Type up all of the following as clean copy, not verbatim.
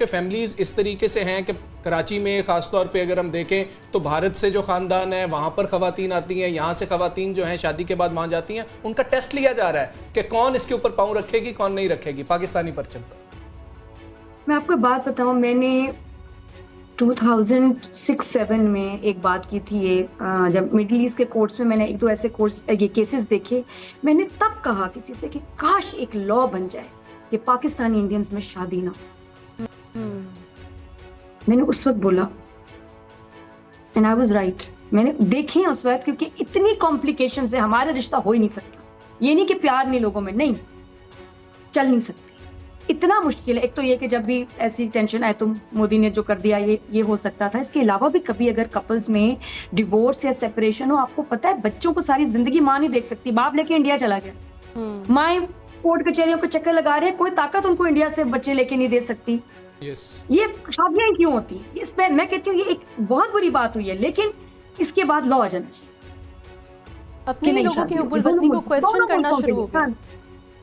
के फैमिलीज इस तरीके से हैं कि कराची में ख़ासतौर पे अगर हम देखें तो भारत से जो ख़ानदान है वहाँ पर ख़वातीन आती हैं, यहाँ से ख़वातीन जो हैं शादी के बाद वहाँ जाती हैं, उनका टेस्ट लिया जा रहा है कि कौन इसके ऊपर पाँव रखेगी कौन नहीं रखेगी पाकिस्तानी परचम पर। मैं आपको बात बताऊं, मैंने 2006-7 में एक बात की थी, ये जब मिडिल ईस्ट के कोर्ट्स में मैंने एक दो ऐसे केसेस देखे, मैंने तब कहा किसी से कि काश एक लॉ बन जाए कि पाकिस्तानी इंडियंस में शादी ना हो। मैंने उस वक्त बोला एंड आई वाज राइट। मैंने देखे उस वक्त, क्योंकि इतनी कॉम्प्लिकेशन से हमारा रिश्ता हो ही नहीं सकता। ये नहीं कि प्यार नहीं लोगों में, नहीं, चल नहीं सकती, इतना मुश्किल है। एक तो ये कि जब भी ऐसी टेंशन आए तो मोदी ने जो कर दिया ये हो सकता था। इसके अलावा भी कभी अगर कपल्स में डिवोर्स या सेपरेशन हो, आपको पता है बच्चों को सारी जिंदगी माँ नहीं देख सकती। बाप लेके इंडिया चला गया, माँ कोर्ट कचहरियों को चक्कर लगा रहे हैं, कोई ताकत उनको इंडिया से बच्चे लेके नहीं दे सकती। ये शादियां क्यों होती? इसमें मैं कहती हूँ ये एक बहुत बुरी बात हुई है, लेकिन इसके बाद लॉ आ जाना चाहिए। अपने लोगों की हुब्बुल वतनी को क्वेश्चन करना शुरू हो गया।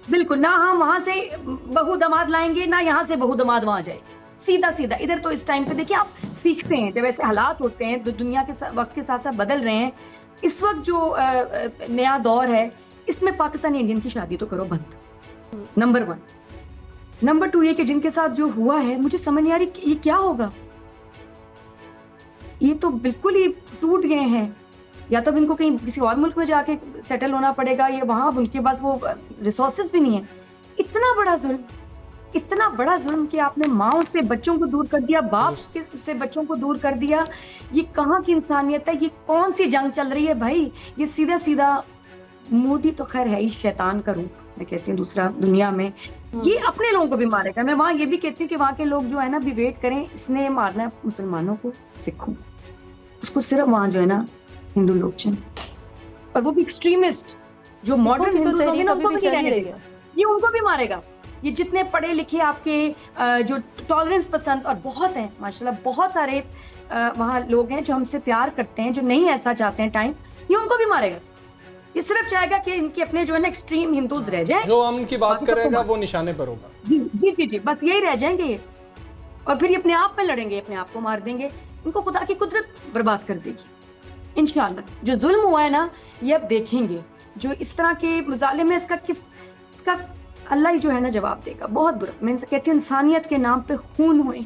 बिल्कुल, ना हम वहां से बहू दमाद लाएंगे, ना यहाँ से बहू दमाद वहां जाएगी। सीधा सीधा इधर। तो इस टाइम पे देखिए, आप सीखते हैं जब ऐसे हालात होते हैं, तो दुनिया के वक्त के साथ साथ बदल रहे हैं। इस वक्त जो नया दौर है, इसमें पाकिस्तानी इंडियन की शादी तो करो बंद, नंबर 1। नंबर 2 ये कि जिनके साथ जो हुआ है, मुझे समझ नहीं आ रही ये क्या होगा। ये तो बिल्कुल ही टूट गए हैं। या तो इनको कहीं किसी और मुल्क में जाके सेटल होना पड़ेगा, या वहां उनके पास वो रिसोर्सेज भी नहीं है। इतना बड़ा जुल्म, इतना बड़ा जुल्म कि आपने माँ से बच्चों को दूर कर दिया, बाप से बच्चों को दूर कर दिया। ये कहाँ की इंसानियत है? ये कौन सी जंग चल रही है भाई? ये सीधा सीधा मोदी तो खैर है ही शैतान का रूप, मैं कहती हूँ दूसरा दुनिया में। ये अपने लोगों को भी मारेगा। मैं वहां ये भी कहती हूँ कि वहां के लोग जो है ना, भी वेट करें, इसने मारना है मुसलमानों को, सिखों, उसको सिर्फ वहां जो है ना हिंदू लोग चुन, और वो भी एक्सट्रीमिस्ट जो मॉडर्न हिंदू लोग हैं, उनको भी रहने देगा, ये उनको भी मारेगा। ये जितने पढ़े लिखे आपके जो टॉलरेंस पसंद, और बहुत हैं माशाल्लाह, बहुत सारे वहाँ लोग हैं जो हमसे प्यार करते हैं, जो नहीं ऐसा चाहते हैं टाइम, ये उनको भी मारेगा। ये सिर्फ चाहेगा कि इनके अपने जो है ना एक्सट्रीम हिंदूज रह जाएं, जो अमन की बात करेगा वो निशाने पर होगा। जी जी जी, बस यही रह जाएंगे ये, और फिर ये अपने आप में लड़ेंगे, अपने आप को मार देंगे। इनको खुदा की कुदरत बर्बाद कर देगी इंशाअल्लाह। जो जुल्म हुआ है ना, ये अब देखेंगे। जो इस तरह के मुजालिम है, इसका अल्लाह ही जो है ना जवाब देगा। बहुत बुरा, मैं कहती हूँ इंसानियत के नाम पे खून हुए,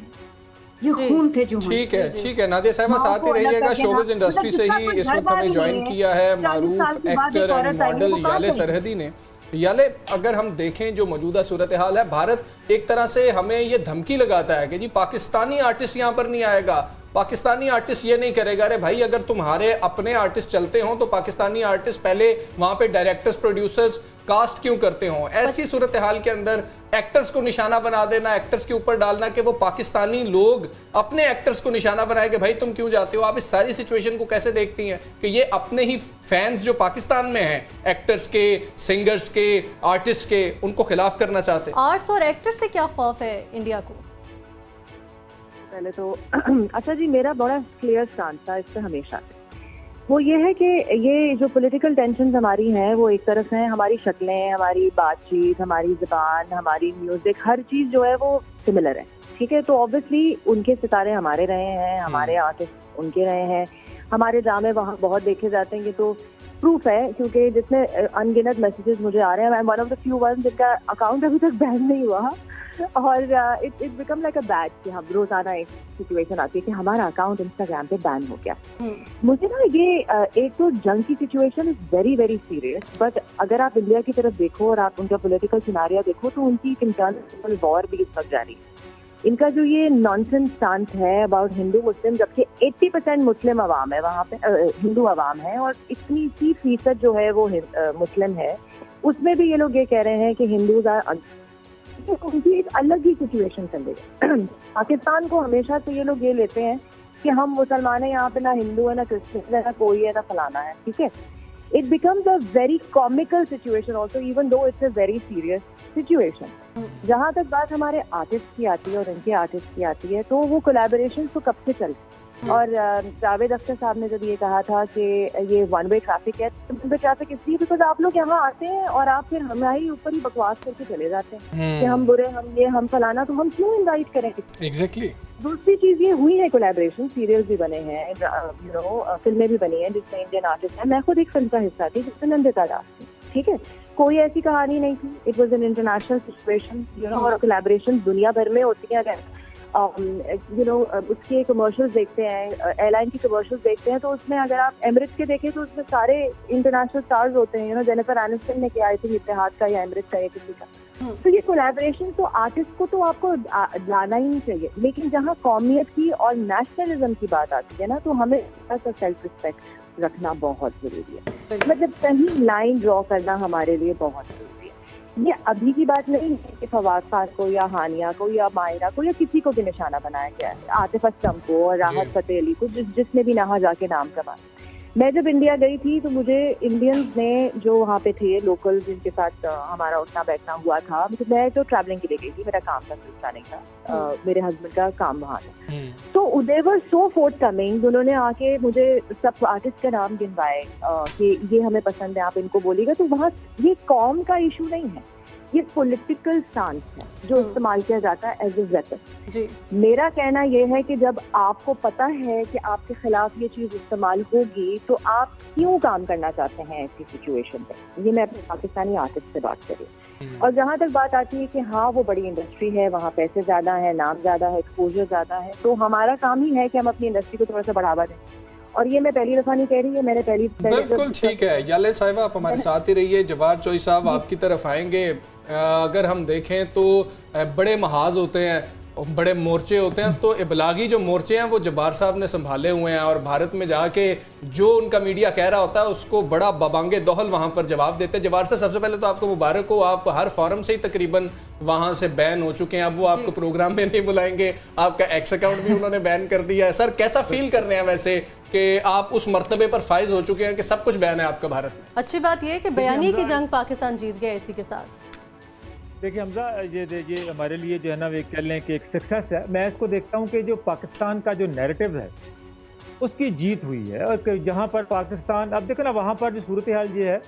ये खून थे जो। ठीक है नादिया साहिबा, साथ ही रहिएगा। शोबिज़ इंडस्ट्री से ही इस वक्त हमें ज्वाइन किया है मारूफ एक्टर एंड मॉडल याले सरहदी ने। याले, अगर हम देखें जो मौजूदा सूरत हाल है, भारत एक तरह से हमें ये धमकी लगाता है कि जी पाकिस्तानी आर्टिस्ट यहाँ पर नहीं आएगा, पाकिस्तानी आर्टिस्ट ये नहीं करेगा। अरे भाई, अगर तुम्हारे अपने आर्टिस्ट चलते हो तो पाकिस्तानी आर्टिस्ट पहले वहां पे डायरेक्टर्स प्रोड्यूसर्स कास्ट क्यों करते हो? ऐसी सूरत हाल के अंदर एक्टर्स को निशाना बना देना, एक्टर्स के ऊपर डालना कि वो पाकिस्तानी लोग अपने एक्टर्स को निशाना बनाए कि भाई तुम क्यों जाते हो। आप इस सारी सिचुएशन को कैसे देखती हैं कि ये अपने ही फैंस जो पाकिस्तान में हैं, एक्टर्स के, सिंगर्स के, आर्टिस्ट के, उनको खिलाफ करना चाहते हैं? आर्ट्स और एक्टर्स से क्या खौफ है इंडिया को? पहले तो अच्छा जी, मेरा बड़ा क्लियर स्टांस था इस पे हमेशा से। वो ये है कि ये जो पॉलिटिकल टेंशन हमारी हैं, वो एक तरफ है, हमारी शक्लें, हमारी बातचीत, हमारी ज़बान, हमारी म्यूजिक, हर चीज़ जो है वो सिमिलर है, ठीक है। तो ऑब्वियसली उनके सितारे हमारे रहे हैं, हमारे आर्टिस्ट उनके रहे हैं, हमारे ड्रामे वहाँ बहुत देखे जाते हैं। ये तो प्रूफ है, क्योंकि जितने अनगिनत मैसेजेस मुझे आ रहे हैं, I am one of the few one जिनका अकाउंट अभी तक बैन नहीं हुआ, और it become like a bad कि हम रोजाना एक सिचुएशन आती है कि हमारा अकाउंट इंस्टाग्राम पे बैन हो गया। मुझे ना ये एक तो जंग की situation is very very serious, but अगर आप इंडिया की तरफ देखो और आप उनका पॉलिटिकल सिनारियो देखो, तो उनकी इंटरनल वॉर भी इस वक्त जारी है। इनका जो ये नॉनसेंस स्टांस है अबाउट हिंदू मुस्लिम, जबकि 80% मुस्लिम अवाम है वहाँ पे, हिंदू अवाम है, और इतनी सी फीसद जो है वो मुस्लिम है, उसमें भी ये लोग ये कह रहे हैं कि हिंदूज आर, उनकी एक अलग ही सिचुएशन चल रही है। पाकिस्तान को हमेशा से ये लोग ये लेते हैं कि हम मुसलमान हैं, यहाँ पे ना हिंदू है, ना क्रिश्चियन है, ना कोई है, ना फलाना है, ठीक है। It becomes a very comical situation also, even though it's a very serious situation. जहाँ तक बात हमारे आर्टिस्ट की आती है और इनके आर्टिस्ट की आती है, तो वो कोलैबोरेशन तो कब से चल, और जावेद अख्तर साहब ने जब ये कहा था कि ये वन वे ट्रैफिक है, तो वन वे ट्रैफिक इसलिए बिकॉज आप लोग यहाँ आते हैं और आप फिर हमारे ऊपर ही बकवास करके चले जाते हैं कि हम बुरे, हम फलाना, तो हम क्यों इनवाइट करें? एग्जैक्टली। दूसरी चीज ये हुई है कोलैबोरेशन, सीरियल्स भी बने हैं, यू नो फिल्में भी बनी हैं जिसमें इंडियन आर्टिस्ट है। मैं खुद एक फिल्म का हिस्सा थी जिसमें नंदिता दास थी, ठीक है, कोई ऐसी कहानी नहीं थी, it was an international situation, you know, और कोलैबोरेशन दुनिया भर में होती है। यू नो उसके कमर्शियल्स देखते हैं, एयरलाइन की कमर्शियल्स देखते हैं, तो उसमें अगर आप एमिरेट्स के देखें तो उसमें सारे इंटरनेशनल स्टार्स होते हैं, यू नो, जेनिफर एनिस्टन ने किया, आई थिंक इत्तेहाद का या एमिरेट्स का या किसी का। तो ये कोलैबोरेशन तो आर्टिस्ट को तो आपको लाना ही नहीं चाहिए, लेकिन जहाँ कौमियत की और नेशनलिज्म की बात आती है ना, तो हमें सेल्फ रिस्पेक्ट रखना बहुत जरूरी है। मतलब कहीं लाइन ड्रॉ करना हमारे लिए बहुत जरूरी है। ये अभी की बात नहीं है कि फवाद खान को या हानिया को या मायरा को या किसी को भी निशाना बनाया गया है, आतिफ असलम को और राहत फतेह अली को, जिसने भी नहा जाके नाम कमाया। मैं जब इंडिया गई थी तो मुझे इंडियंस ने जो वहाँ पे थे लोकल, जिनके साथ हमारा उठना बैठना हुआ था, मैं तो ट्रैवलिंग के लिए गई थी, मेरा काम का सिलसिला नहीं था, मेरे हस्बैंड का काम वहाँ था, तो दे वर सो फोर्थ कमिंग। उन्होंने आके मुझे सब आर्टिस्ट का नाम गिनवाए कि ये हमें पसंद है, आप इनको बोलिएगा। तो वहाँ ये कौम का इशू नहीं है, ये पॉलिटिकल स्टांस है जो इस्तेमाल किया जाता है एज ए वेपन। मेरा कहना यह है कि जब आपको पता है कि आपके खिलाफ ये चीज इस्तेमाल होगी, तो आप क्यों काम करना चाहते हैं ऐसी सिचुएशन पे? ये मैं अपने पाकिस्तानी आर्टिस्ट से बात कर रही हूँ। और जहाँ तक बात आती है कि हाँ वो बड़ी इंडस्ट्री है, वहाँ पैसे ज्यादा है, नाम ज्यादा है, एक्सपोजर ज्यादा है, तो हमारा काम ही है कि हम अपनी इंडस्ट्री को थोड़ा सा बढ़ावा दें। और ये मैं पहली दफा नहीं कह रही है, मैंने बिल्कुल ठीक है। याले साहिबा आप हमारे साथ ही रहिए। जवाद चोई साहब आपकी तरफ आएंगे। अगर हम देखें तो बड़े महाज होते हैं, बड़े मोर्चे होते हैं, तो इबलागी जो मोर्चे हैं वो जब्बार साहब ने संभाले हुए हैं, और भारत में जाके जो उनका मीडिया कह रहा होता है उसको बड़ा बबांगे दोहल वहाँ पर जवाब देते हैं। जब्बार साहब सबसे पहले तो आपको मुबारक हो, आप हर फॉरम से ही तकरीबन वहाँ से बैन हो चुके हैं, अब वो आपको प्रोग्राम में नहीं बुलाएंगे, आपका एक्स अकाउंट भी उन्होंने बैन कर दिया है। सर कैसा फील कर रहे हैं वैसे कि आप उस मर्तबे पर फाइज हो चुके हैं कि सब कुछ बैन है आपका भारत में? अच्छी बात यह है कि बयानी की जंग पाकिस्तान जीत गया इसी के साथ। देखिए हमजा, ये हमारे लिए जो है ना वे कह लें कि एक सक्सेस है। मैं इसको देखता हूँ कि जो पाकिस्तान का जो नैरेटिव है उसकी जीत हुई है, और जहाँ पर पाकिस्तान, अब देखो ना वहाँ पर जो सूरत हाल ये है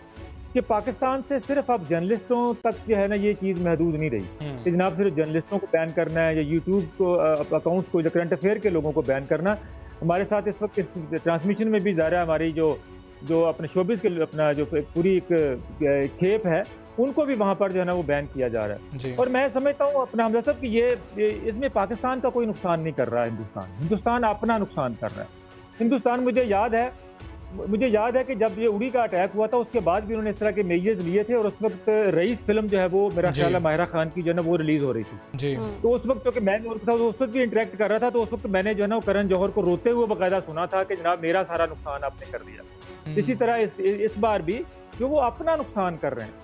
कि पाकिस्तान से सिर्फ अब जर्नलिस्टों तक जो है ना ये चीज़ महदूद नहीं रही कि जनाब सिर्फ जर्नलिस्टों को बैन करना है या यूट्यूब को अकाउंट्स को, करंट अफेयर के लोगों को बैन करना। हमारे साथ इस वक्त इस ट्रांसमिशन में भी ज़ाहिर है हमारी जो अपने शोबिस के अपना जो पूरी एक खेप है, उनको भी वहाँ पर जो है ना वो बैन किया जा रहा है। और मैं समझता हूँ अपना हमजा साहब कि ये इसमें पाकिस्तान का कोई नुकसान नहीं कर रहा है, हिंदुस्तान अपना नुकसान कर रहा है। हिंदुस्तान, मुझे याद है कि जब ये उड़ी का अटैक हुआ था उसके बाद भी उन्होंने इस तरह के मेजर्स लिए थे, और उस वक्त रईस फिल्म जो है वो मेरा ख्याल है माहिरा खान की जो है ना वो रिलीज हो रही थी। तो उस वक्त क्योंकि मैं उस वक्त भी इंटरेक्ट कर रहा था, तो उस वक्त मैंने जो है ना करण जौहर को रोते हुए बाकायदा सुना था कि जनाब मेरा सारा नुकसान आपने कर दिया। इसी तरह इस बार भी जो वो अपना नुकसान कर रहे हैं।